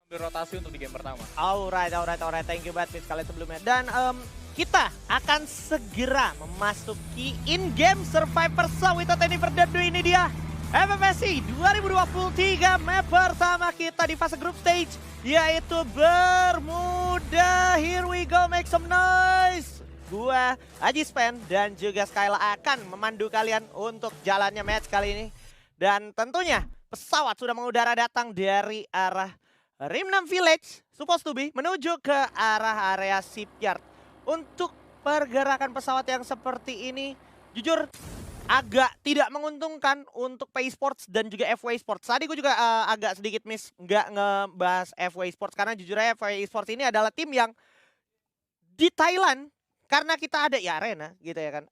Rotasi untuk di game pertama. Alright. Thank you banget Miss kalian sebelumnya. Dan kita akan segera memasuki in-game Survivor Sawito Teni Verdadu ini dia. FFSC 2023 map pertama kita di fase group stage. Yaitu Bermuda. Here we go, make some noise. Gua, Aji Spen, dan juga Skyla akan memandu kalian untuk jalannya match kali ini. Dan tentunya pesawat sudah mengudara datang dari arah Rimnam Village, supposed to be, menuju ke arah area shipyard. Untuk pergerakan pesawat yang seperti ini, jujur agak tidak menguntungkan untuk PEI Sports dan juga FW Sports. Tadi gue juga agak sedikit miss nggak ngebahas FW Sports, karena jujur aja FW Sports ini adalah tim yang di Thailand, karena kita ada ya arena gitu ya kan,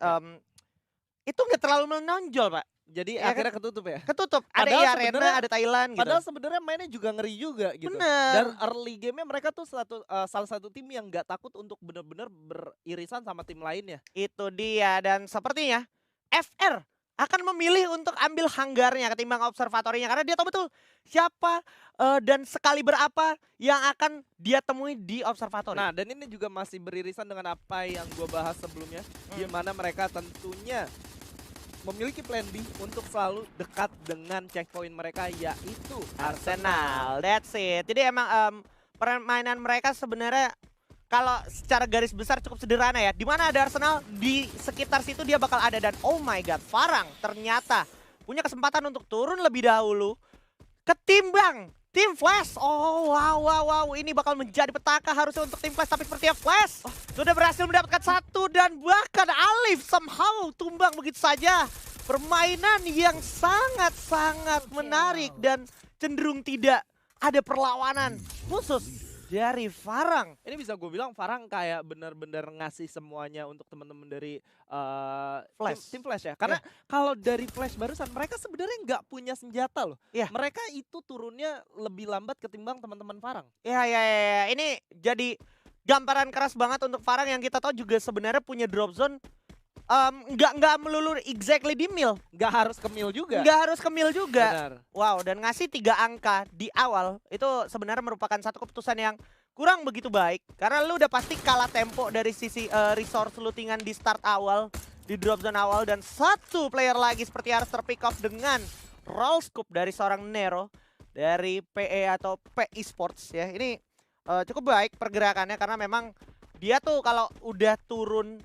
itu nggak terlalu menonjol Pak. Jadi ya akhirnya kan? ketutup ya? Ketutup, ada Padahal arena, ada Thailand gitu. Padahal sebenarnya mainnya juga ngeri juga gitu. Bener. Dan early game-nya mereka tuh salah satu tim yang gak takut untuk benar-benar beririsan sama tim lainnya. Itu dia, dan sepertinya FR akan memilih untuk ambil hanggarnya ketimbang observatorinya, karena dia tahu betul siapa dan sekali berapa yang akan dia temui di observatori. Nah, dan ini juga masih beririsan dengan apa yang gue bahas sebelumnya, di mana mereka tentunya memiliki plan B untuk selalu dekat dengan checkpoint mereka, yaitu Arsenal. That's it. Jadi emang permainan mereka sebenarnya kalau secara garis besar cukup sederhana ya. Di mana ada Arsenal, di sekitar situ dia bakal ada. Dan oh my god, Farang ternyata punya kesempatan untuk turun lebih dahulu ketimbang Tim Flash. Oh wow, ini bakal menjadi petaka harusnya untuk Tim Flash, tapi sepertinya Flash sudah berhasil mendapatkan satu, dan bahkan Alif somehow tumbang begitu saja. Permainan yang sangat menarik dan cenderung tidak ada perlawanan khusus dari Farang. Ini bisa gue bilang Farang kayak benar-benar ngasih semuanya untuk teman-teman dari Flash. tim Flash ya. Karena kalau dari Flash barusan mereka sebenarnya nggak punya senjata loh. Iya. Mereka itu turunnya lebih lambat ketimbang teman-teman Farang. Ya. Ini jadi gambaran keras banget untuk Farang yang kita tahu juga sebenarnya punya drop zone. Nggak melulu exactly di mill. Nggak harus ke mill juga. Nggak harus ke mill juga. Benar. Wow, dan ngasih 3 angka di awal itu sebenarnya merupakan satu keputusan yang kurang begitu baik. Karena lu udah pasti kalah tempo dari sisi resource lootingan di start awal, di drop zone awal. Dan satu player lagi seperti harus terpick off dengan roll scoop dari seorang Nero dari PE atau PEI Sports ya. Ini cukup baik pergerakannya, karena memang dia tuh kalau udah turun,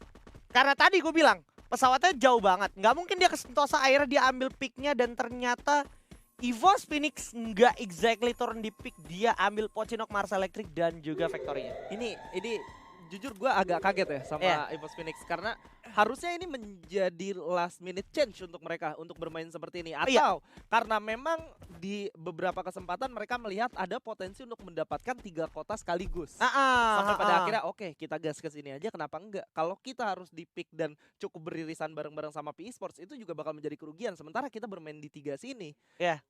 karena tadi gue bilang pesawatnya jauh banget, nggak mungkin dia ke Sentosa, akhirnya dia ambil picknya. Dan ternyata EVOS Phoenix nggak exactly turun di pick, dia ambil Pochinok, Mars Electric, dan juga Factory-nya. Ini jujur gue agak kaget ya sama EVOS Phoenix, karena harusnya ini menjadi last minute change untuk mereka untuk bermain seperti ini, atau karena memang di beberapa kesempatan mereka melihat ada potensi untuk mendapatkan 3 kota sekaligus. Sampai pada akhirnya oke, kita gas ke sini aja, kenapa enggak? Kalau kita harus di pick dan cukup beririsan bareng-bareng sama PEI Sports, itu juga bakal menjadi kerugian. Sementara kita bermain di 3 sini,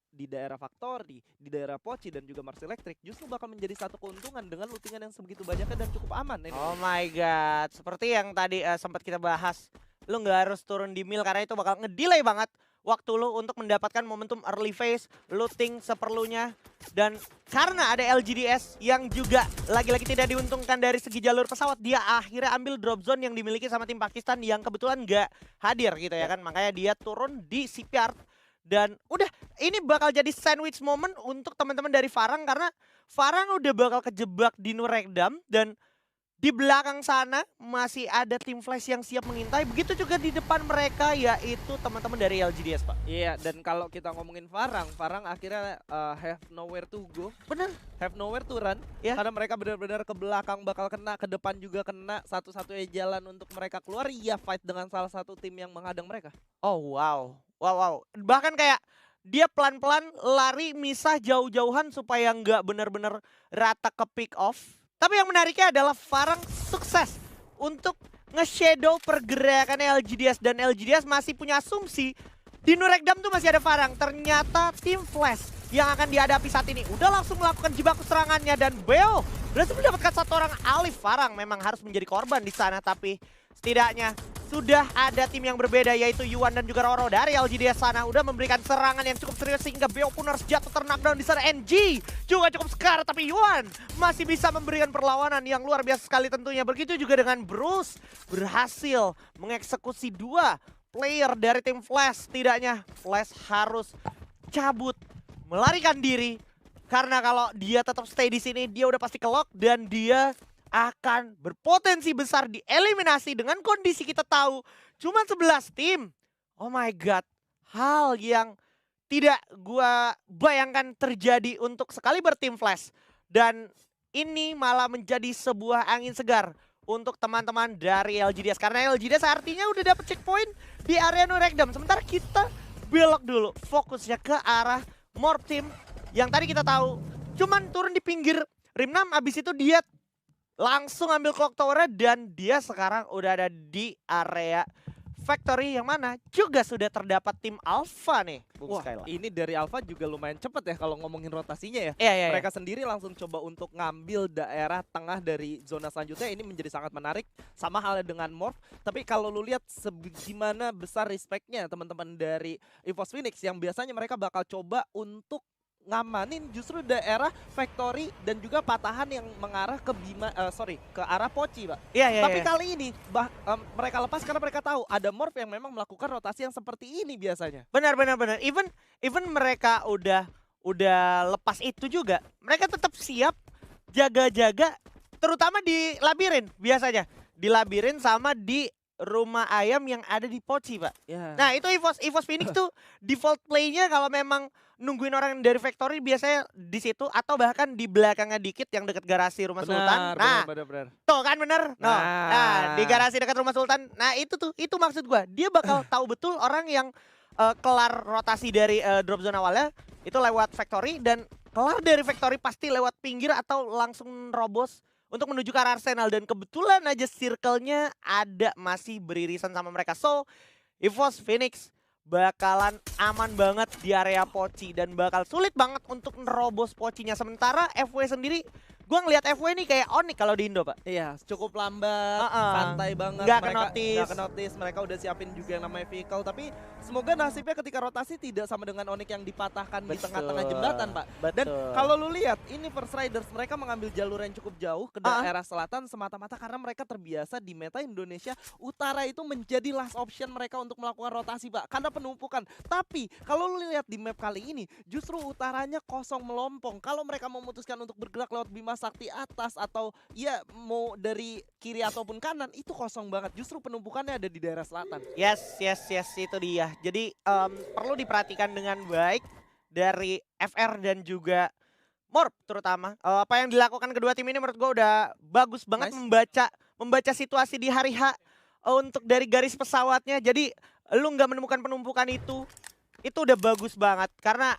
di daerah Factory, di daerah Pochi, dan juga Mars Electric, justru bakal menjadi satu keuntungan dengan lootingan yang sebegitu banyaknya dan cukup aman ini. Oh my god, seperti yang tadi sempat kita bahas, lu nggak harus turun di mill karena itu bakal ngedelay banget waktu lu untuk mendapatkan momentum early phase, looting seperlunya. Dan karena ada LGDS yang juga lagi-lagi tidak diuntungkan dari segi jalur pesawat, dia akhirnya ambil drop zone yang dimiliki sama tim Pakistan yang kebetulan nggak hadir gitu ya kan. Makanya dia turun di shipyard. Dan udah, ini bakal jadi sandwich moment untuk teman-teman dari Farang, karena Farang udah bakal kejebak di Nurekdam, dan di belakang sana masih ada tim Flash yang siap mengintai. Begitu juga di depan mereka, yaitu teman-teman dari LGDS, Pak. Iya, dan kalau kita ngomongin Farang akhirnya have nowhere to go. Bener. Have nowhere to run. Karena mereka benar-benar ke belakang bakal kena, ke depan juga kena. Satu-satunya jalan untuk mereka keluar, fight dengan salah satu tim yang menghadang mereka. Oh wow. Bahkan kayak dia pelan-pelan lari misah jauh-jauhan supaya nggak benar-benar rata ke pick off. Tapi yang menariknya adalah Farang sukses untuk nge-shadow pergerakan LGDS. Dan LGDS masih punya asumsi di Nurekdam tuh masih ada Farang. Ternyata tim Flash yang akan dihadapi saat ini udah langsung melakukan jebaku serangannya. Dan Beo berhasil mendapatkan satu orang. Alif. Farang memang harus menjadi korban di sana, tapi setidaknya sudah ada tim yang berbeda yaitu Yuan dan juga Roro dari LGD sana udah memberikan serangan yang cukup serius sehingga Beo pun harus jatuh knockdown di sana. NG juga cukup sekarat tapi Yuan masih bisa memberikan perlawanan yang luar biasa sekali tentunya. Begitu juga dengan Bruce berhasil mengeksekusi 2 player dari tim Flash. Setidaknya Flash harus cabut, melarikan diri karena kalau dia tetap stay di sini dia udah pasti ke-lock dan dia akan berpotensi besar dieliminasi. Dengan kondisi kita tahu cuma 11 tim. Oh my god, hal yang tidak gua bayangkan terjadi untuk sekali bertim Flash. Dan ini malah menjadi sebuah angin segar untuk teman-teman dari LGDS. Karena LGDS artinya udah dapet checkpoint di area No Rekdam. Sementara kita belok dulu fokusnya ke arah Morph Team yang tadi kita tahu cuman turun di pinggir Rim 6. Abis itu dia langsung ambil clock tower dan dia sekarang udah ada di area factory yang mana juga sudah terdapat tim Alpha nih. Wah, ini dari Alpha juga lumayan cepet ya kalau ngomongin rotasinya ya. Iya. Mereka sendiri langsung coba untuk ngambil daerah tengah dari zona selanjutnya. Ini menjadi sangat menarik. Sama halnya dengan Morph. Tapi kalau lu lihat gimana besar respectnya teman-teman dari EVOS Phoenix yang biasanya mereka bakal coba untuk ngamanin justru daerah factory dan juga patahan yang mengarah ke ke arah Poci, Pak. Iya. Tapi kali ini mereka lepas karena mereka tahu ada Morph yang memang melakukan rotasi yang seperti ini biasanya. Benar. Even mereka udah lepas itu juga, mereka tetap siap jaga-jaga terutama di labirin biasanya. Di labirin sama di rumah ayam yang ada di Poci, Pak. Yeah. Nah, itu EVOS Phoenix tuh default play-nya kalau memang nungguin orang dari factory biasanya di situ atau bahkan di belakangnya dikit yang deket garasi rumah Sultan. Nah, benar. tuh kan bener. Nah, di garasi dekat rumah Sultan. Nah, itu maksud gua. Dia bakal tahu betul orang yang kelar rotasi dari drop zone awalnya itu lewat factory dan kelar dari factory pasti lewat pinggir atau langsung robos untuk menuju ke arah Arsenal. Dan kebetulan aja circle-nya ada masih beririsan sama mereka. So, EVOS Phoenix bakalan aman banget di area Poci dan bakal sulit banget untuk nerobos Pocinya. Sementara FW sendiri, gua ngelihat FW ini kayak Onyx kalau di Indo, Pak. Iya, cukup lambat, santai banget. Nggak ke notice. Mereka udah siapin juga yang namanya vehicle. Tapi semoga nasibnya ketika rotasi tidak sama dengan Onyx yang dipatahkan di tengah-tengah jembatan, Pak. Dan kalau lu lihat, ini First Riders mereka mengambil jalur yang cukup jauh ke daerah selatan semata-mata karena mereka terbiasa di meta Indonesia Utara itu menjadi last option mereka untuk melakukan rotasi, Pak. Karena penumpukan. Tapi kalau lu lihat di map kali ini, justru utaranya kosong melompong. Kalau mereka memutuskan untuk bergerak lewat Bima Sakti atas atau ya mau dari kiri ataupun kanan, itu kosong banget. Justru penumpukannya ada di daerah selatan. Yes, itu dia. Jadi perlu diperhatikan dengan baik dari FR dan juga Morph terutama. Apa yang dilakukan kedua tim ini menurut gue udah bagus banget membaca situasi di hari H untuk dari garis pesawatnya. Jadi lu nggak menemukan penumpukan itu udah bagus banget karena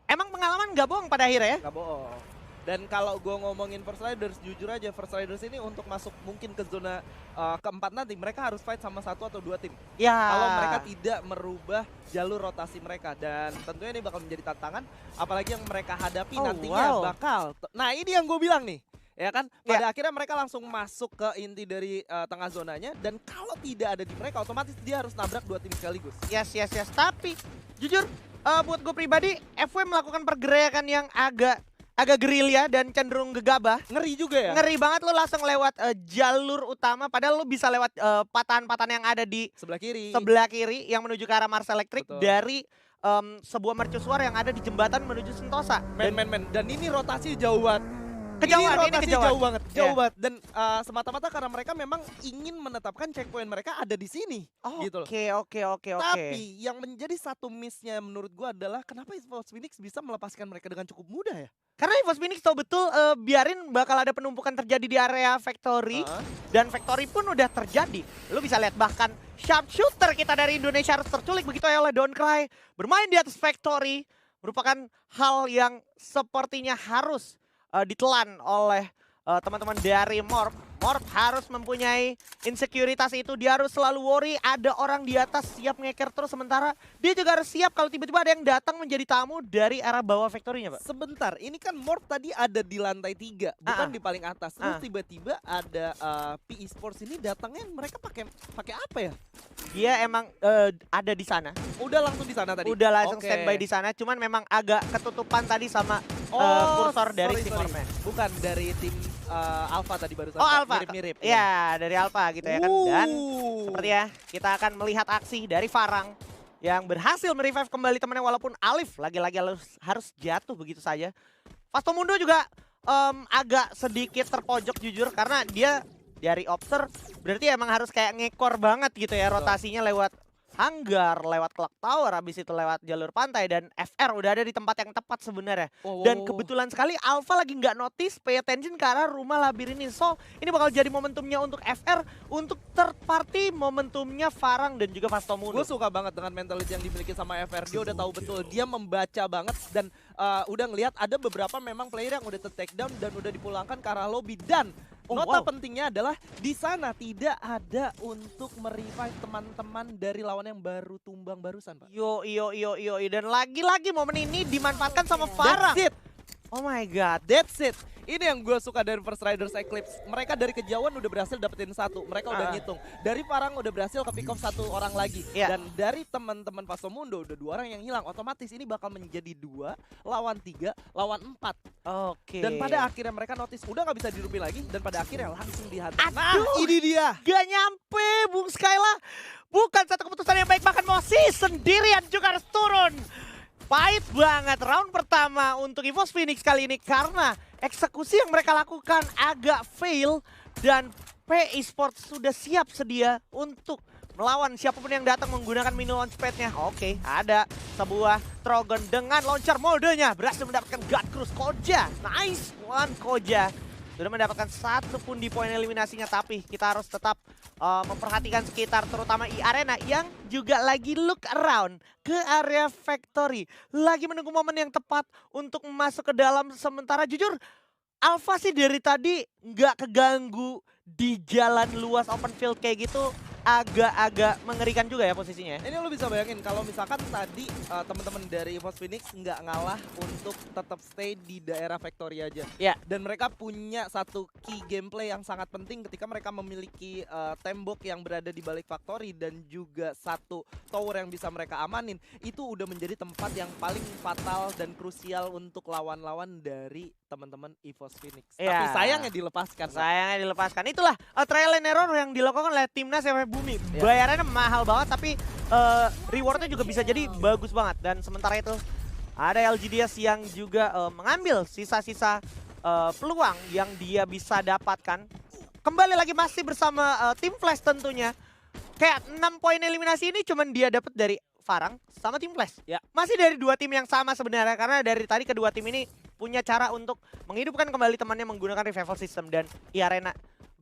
emang pengalaman nggak bohong pada akhirnya ya. Nggak bohong. Dan kalau gue ngomongin First Riders, jujur aja First Riders ini untuk masuk mungkin ke zona keempat nanti mereka harus fight sama 1 atau 2 tim. Ya. Kalau mereka tidak merubah jalur rotasi mereka, dan tentunya ini bakal menjadi tantangan apalagi yang mereka hadapi nantinya bakal. Nah, ini yang gue bilang nih. Ya kan, pada akhirnya mereka langsung masuk ke inti dari tengah zonanya dan kalau tidak ada di mereka otomatis dia harus nabrak 2 tim sekaligus. Yes. Tapi jujur buat gue pribadi FW melakukan pergerakan yang agak gerilya dan cenderung gegabah. Ngeri juga ya? Ngeri banget, lo langsung lewat jalur utama padahal lo bisa lewat patahan-patahan yang ada di sebelah kiri yang menuju ke arah Mars Electric. Betul. Dari sebuah mercusuar yang ada di jembatan menuju Sentosa. Dan ini rotasi jauh banget. Jauh banget. Dan semata-mata karena mereka memang ingin menetapkan checkpoint mereka ada di sini. Gitu loh. Oke. Tapi yang menjadi satu miss-nya menurut gua adalah kenapa EVOS Phoenix bisa melepaskan mereka dengan cukup mudah ya? Karena EVOS Phoenix tahu betul biarin bakal ada penumpukan terjadi di area factory. Dan factory pun udah terjadi. Lu bisa lihat bahkan sharpshooter kita dari Indonesia harus terculik begitu ya oleh Dawncry. Bermain di atas factory merupakan hal yang sepertinya harus ditelan oleh teman-teman dari Morph. Morph harus mempunyai insekuritas itu. Dia harus selalu worry ada orang di atas siap ngeker terus. Sementara dia juga harus siap kalau tiba-tiba ada yang datang menjadi tamu dari arah bawah factory-nya, Pak. Sebentar, ini kan Morph tadi ada di lantai 3, bukan di paling atas. Terus tiba-tiba ada PE Sports ini datangnya mereka pakai apa ya? Dia emang ada di sana. Udah langsung di sana tadi. Udah langsung standby di sana, cuman memang agak ketutupan tadi sama kursor dari si Morph-nya. Bukan dari tim Alpha tadi barusan. Oh, Alpha. Mirip-mirip. Ya, dari Alpha gitu ya kan. Dan seperti ya, kita akan melihat aksi dari Farang yang berhasil merevive kembali temannya walaupun Alif lagi-lagi harus jatuh begitu saja. Fastomundo juga agak sedikit terpojok jujur karena dia dari Obser berarti emang harus kayak ngekor banget gitu ya rotasinya lewat Hanggar, lewat Clock Tower, habis itu lewat jalur pantai dan FR udah ada di tempat yang tepat sebenarnya. Dan kebetulan sekali Alpha lagi nggak notice, pay attention ke arah rumah labirin ini. So, ini bakal jadi momentumnya untuk FR, untuk third party momentumnya Farang dan juga Fastomundo. Gue suka banget dengan mentality yang dimiliki sama FR. Dia udah tahu betul, dia membaca banget dan udah ngelihat ada beberapa memang player yang udah take down dan udah dipulangkan ke arah lobby. Dan nota pentingnya adalah di sana tidak ada untuk merevive teman-teman dari lawan yang baru tumbang barusan, Pak. Yo, dan lagi-lagi momen ini dimanfaatkan sama Farang. That's it. Oh my god, that's it. Ini yang gue suka dari First Riders Eclipse. Mereka dari kejauhan udah berhasil dapetin satu. Mereka udah ngitung. Dari Farang udah berhasil ke pick off satu orang lagi. Dan dari teman-teman Fastomundo udah 2 orang yang hilang. Otomatis ini bakal menjadi 2 lawan 3 lawan 4. Oke. Dan pada akhirnya mereka notice udah gak bisa dirupi lagi. Dan pada akhirnya langsung dihantam. Nah, ini dia. Gak nyampe Bung Skyla. Bukan satu keputusan yang baik, bahkan Mosi sendirian juga harus turun. Pahit banget round pertama untuk EVOS Phoenix kali ini karena eksekusi yang mereka lakukan agak fail dan PE Sports sudah siap sedia untuk melawan siapapun yang datang menggunakan mini launchpad-nya. Oke, ada sebuah Trogon dengan launcher moldenya berhasil mendapatkan God Cruise Koja. Nice one Koja. Sudah mendapatkan 1 pun di poin eliminasinya, tapi kita harus tetap memperhatikan sekitar terutama Arena yang juga lagi look around ke area factory. Lagi menunggu momen yang tepat untuk masuk ke dalam, sementara jujur Alpha sih dari tadi nggak keganggu di jalan luas open field kayak gitu. Agak-agak mengerikan juga ya posisinya. Ini lo bisa bayangin kalau misalkan tadi teman-teman dari EVOS Phoenix nggak ngalah untuk tetap stay di daerah factory aja. Dan mereka punya satu key gameplay yang sangat penting ketika mereka memiliki tembok yang berada di balik factory dan juga satu tower yang bisa mereka amanin. Itu udah menjadi tempat yang paling fatal dan krusial untuk lawan-lawan dari teman-teman EVOS Phoenix. Tapi sayangnya dilepaskan. Sayangnya dilepaskan. Itulah trial and error yang dilakukan oleh timnas FF Bumi. Bayarannya mahal banget tapi rewardnya juga bisa jadi bagus banget. Dan sementara itu ada LGDS yang juga mengambil sisa-sisa peluang yang dia bisa dapatkan. Kembali lagi masih bersama tim Flash tentunya. Kayak 6 poin eliminasi ini cuman dia dapat dari Farang sama tim Flash. Masih dari 2 tim yang sama sebenarnya karena dari tadi kedua tim ini punya cara untuk menghidupkan kembali temannya menggunakan revival system. Dan Arena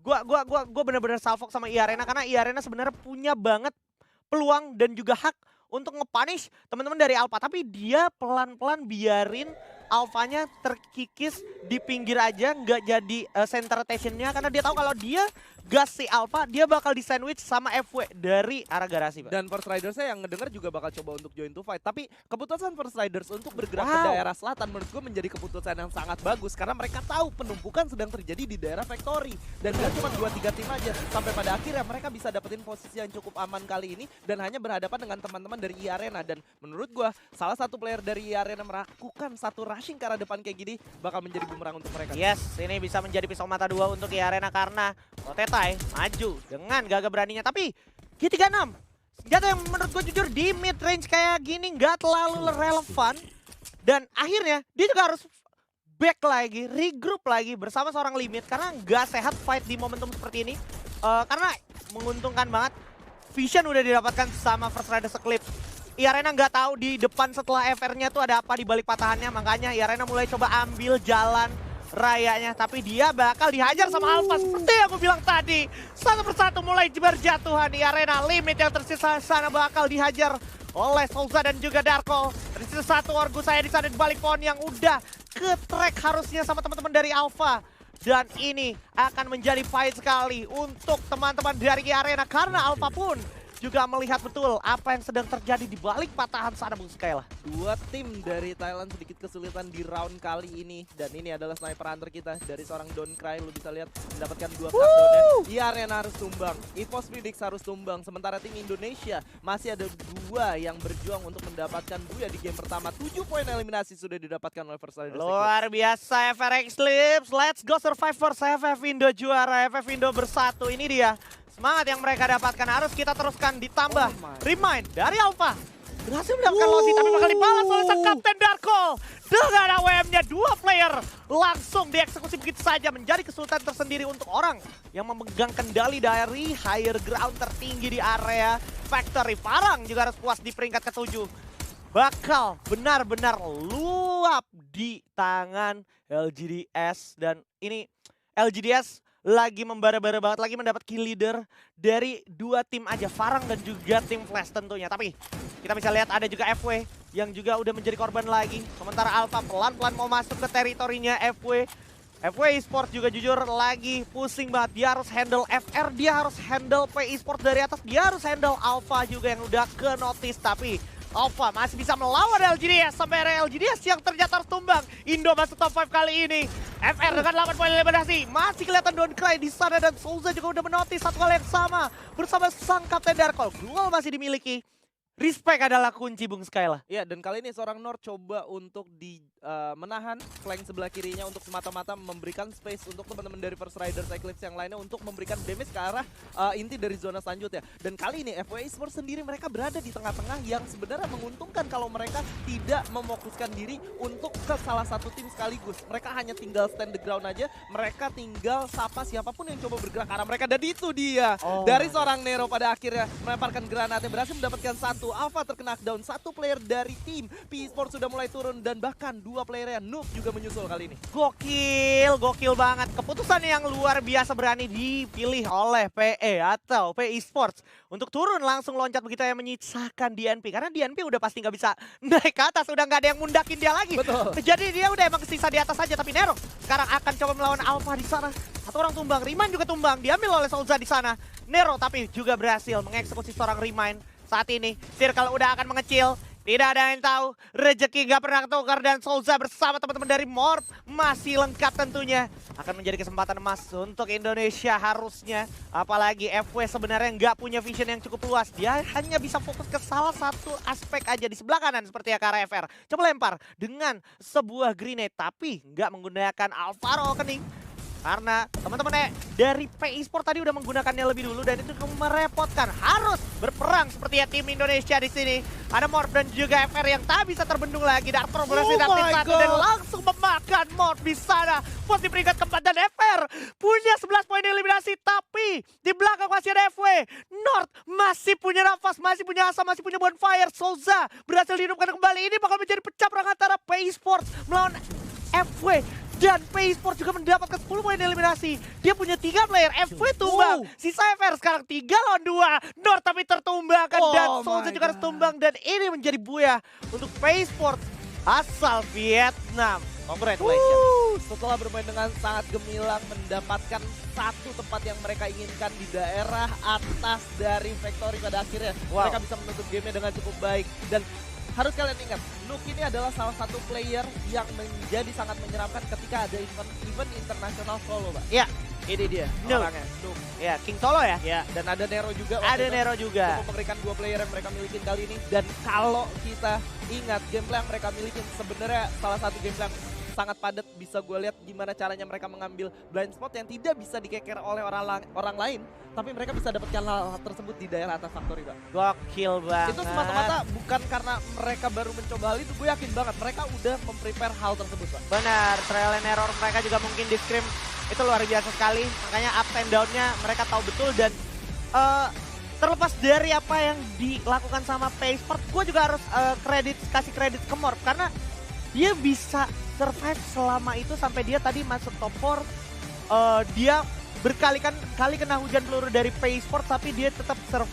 Gua bener-bener salfok sama Arena karena Arena sebenarnya punya banget peluang dan juga hak untuk nge-punish teman-teman dari Alpha, tapi dia pelan-pelan biarin Alphanya terkikis di pinggir aja, nggak jadi center attention-nya karena dia tahu kalau dia gas si Alpha, dia bakal di sandwich sama FW dari arah garasi, Pak. Dan First Riders-nya yang ngedenger juga bakal coba untuk join to fight. Tapi keputusan First Riders untuk bergerak ke daerah selatan menurut gue menjadi keputusan yang sangat bagus karena mereka tahu penumpukan sedang terjadi di daerah factory. Dan gak cuma 2-3 tim aja, sampai pada akhirnya mereka bisa dapetin posisi yang cukup aman kali ini dan hanya berhadapan dengan teman-teman dari Arena. Dan menurut gue salah satu player dari Arena melakukan satu rushing ke arah depan kayak gini bakal menjadi bumerang untuk mereka. Yes, ini bisa menjadi pisau mata dua untuk Arena karena Rotetai maju dengan gagah beraninya. Tapi G36 senjata yang menurut gue jujur di mid range kayak gini nggak terlalu relevan. Dan akhirnya dia juga harus back lagi, regroup lagi bersama seorang limit karena nggak sehat fight di momentum seperti ini. Karena menguntungkan banget Vision udah didapatkan sama First Riders Eclipse. Arena nggak tahu di depan setelah FR-nya tuh ada apa di balik patahannya, makanya Arena mulai coba ambil jalan rayanya, tapi dia bakal dihajar sama Alpha seperti yang aku bilang tadi. Satu persatu mulai berjatuhan di Arena. Limit yang tersisa sana bakal dihajar oleh Souza dan juga Darko. Tersisa satu Orgu saya di sana di balik pohon yang udah ke track harusnya sama teman-teman dari Alpha. Dan ini akan menjadi fight sekali untuk teman-teman dari Arena karena Alpha pun juga melihat betul apa yang sedang terjadi di balik patahan sana Bung Skyla. Dua tim dari Thailand sedikit kesulitan di round kali ini. Dan ini adalah sniper hunter kita dari seorang Doncry. Lu bisa lihat mendapatkan 2 touchdown-nya. Di Arena harus tumbang, EVOS Phoenix harus tumbang. Sementara tim Indonesia masih ada 2 yang berjuang untuk mendapatkan buya di game pertama. 7 poin eliminasi sudah didapatkan oleh First Riders. Luar biasa FRX Clips. Let's go Survivors. FF Indo juara, FF Indo bersatu. Ini dia semangat yang mereka dapatkan, harus kita teruskan. Ditambah remind dari Alpha. Berhasil mendapatkan Lozi tapi bakal dibalas oleh sang Kapten Darko. Dengan AWM-nya 2 player langsung dieksekusi begitu saja, menjadi kesulitan tersendiri untuk orang yang memegang kendali dari higher ground tertinggi di area Factory. Farang juga harus puas di peringkat ke-7. Bakal benar-benar luap di tangan LGDS. Dan ini LGDS lagi membara-bara banget, lagi mendapat kill leader dari 2 tim aja, Farang dan juga tim Flash tentunya. Tapi kita bisa lihat ada juga FW yang juga udah menjadi korban lagi. Sementara Alpha pelan-pelan mau masuk ke teritorinya FW. FW Esports juga jujur lagi pusing banget. Dia harus handle FR, dia harus handle P Esports dari atas, dia harus handle Alpha juga yang udah ke notice. Tapi Alpha masih bisa melawan LGDS sampai LGDS yang ternyata harus tumbang. Indo masuk top 5 kali ini. FR dengan 8 poin eliminasi. Masih kelihatan Doncry di sana dan Souza juga udah menotis satu hal yang sama bersama sang Kapten Darko. Duel masih dimiliki. Respect adalah kunci Bung Skyla. Ya, dan kali ini seorang Nord coba untuk menahan flank sebelah kirinya untuk semata-mata memberikan space untuk teman-teman dari First Riders Eclipse yang lainnya untuk memberikan damage ke arah inti dari zona selanjutnya. Dan kali ini FW Esports sendiri mereka berada di tengah-tengah yang sebenarnya menguntungkan kalau mereka tidak memokuskan diri untuk ke salah satu tim sekaligus. Mereka hanya tinggal stand the ground aja, mereka tinggal sapa siapapun yang coba bergerak ke arah mereka. Dan itu dia dari seorang Nero pada akhirnya melemparkan granatnya, berhasil mendapatkan 1. Alpha terkena knockdown, 1 player dari tim P Esports sudah mulai turun dan bahkan 2 playernya Noob juga menyusul kali ini. Gokil banget. Keputusan yang luar biasa berani dipilih oleh PE atau P Esports untuk turun langsung loncat begitu yang menyisakan DNP. Karena DNP udah pasti nggak bisa naik ke atas, udah nggak ada yang mundakin dia lagi. Betul. Jadi dia udah emang sisa di atas saja. Tapi Nero sekarang akan coba melawan Alpha di sana. 1 orang tumbang, Remind juga tumbang, diambil oleh Souza di sana. Nero tapi juga berhasil mengeksekusi seorang Remind. Saat ini circle udah akan mengecil, tidak ada yang tahu, rezeki nggak pernah tukar dan Souza bersama teman-teman dari Morph masih lengkap tentunya. Akan menjadi kesempatan emas untuk Indonesia harusnya, apalagi FW sebenarnya nggak punya vision yang cukup luas. Dia hanya bisa fokus ke salah satu aspek aja di sebelah kanan seperti ya KRFR. Coba lempar dengan sebuah grenade tapi nggak menggunakan Alvaro Kening. Karena teman-teman dari P Esports tadi udah menggunakannya lebih dulu dan itu merepotkan. Harus berperang seperti ya tim Indonesia di sini. Ada Morph dan juga FR yang tak bisa terbendung lagi. Dartro berhasil dapetin 1 dan langsung memakan Morph di sana. Pos di peringkat keempat dan FR punya 11 poin eliminasi. Tapi di belakang masih ada FW. North masih punya nafas, masih punya asa, masih punya bonfire. Souza berhasil dihidupkan kembali. Ini bakal menjadi pecah perang antara P Esports melawan FW. Dan P Esports juga mendapatkan 10 poin eliminasi. Dia punya 3 player, FW tumbang. Sisa FR sekarang 3 lawan 2. North tapi tertumbangkan dan Souza juga harus tumbang. Dan ini menjadi buya untuk P Esports asal Vietnam. Congratulations. Setelah bermain dengan sangat gemilang, mendapatkan 1 tempat yang mereka inginkan di daerah atas dari Factory pada akhirnya. Mereka bisa menutup gamenya dengan cukup baik. Dan harus kalian ingat, Nook ini adalah salah satu player yang menjadi sangat menyeramkan ketika ada event internasional solo, Pak. Ya, ini dia orangnya, Nook. Ya, King Solo ya. Ya, dan ada Nero juga. Ada Nero juga. Untuk memberikan 2 player yang mereka miliki kali ini. Dan kalau kita ingat gameplay yang mereka miliki, sebenarnya salah satu gameplay yang sangat padat, bisa gue lihat gimana caranya mereka mengambil blind spot yang tidak bisa dikeker oleh orang lain, tapi mereka bisa dapatkan hal tersebut di daerah atas Factory, Pak. Gokil banget. Itu semata-mata bukan karena mereka baru mencoba hal itu, gue yakin banget mereka udah memprepare hal tersebut, Pak. Benar, trial and error mereka juga mungkin di scrim itu luar biasa sekali, makanya up and down-nya mereka tahu betul. Dan terlepas dari apa yang dilakukan sama P Esports, gue juga harus kasih kredit ke Morph karena dia bisa survive selama itu sampai dia tadi masuk top 4. Dia berkali-kali kena hujan peluru dari P Esports tapi dia tetap survive.